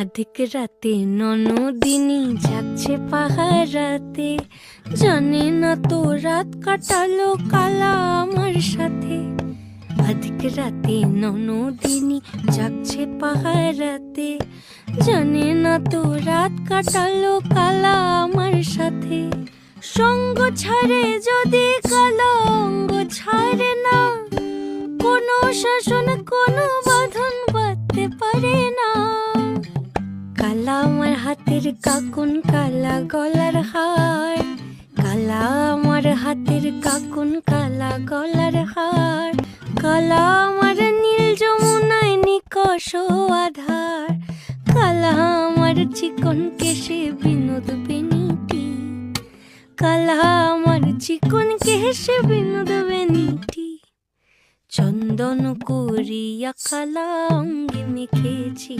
আধিক রাতে ননদিনী যাচ্ছে পাহারাতে, জানে না তো রাত কাটালো কালা আমার সাথে। আধিক রাতে ননদিনী যাচ্ছে পাহারাতে, জানে না তো রাত কাটালো কালা আমার সাথে। সঙ্গ ছাড়ে যদি কালা অঙ্গ ছাড়ে না, কোনো শাসন কোনো বাঁধন বাঁধতে পারে না। কালা আমার হাতের কাকুন কালা গলার হার, কালা আমার হাতের কাকুন কালা গলার হার। কালা আমার নীল যমুনায় নিকষ আধার, কালা আমার চিকন কেশে বিনোদ বেনিটি। কালা আমার চিকন কেশে বিনোদ বেনিটি। চন্দন করিয়া কালা অঙ্গে মেখেছি,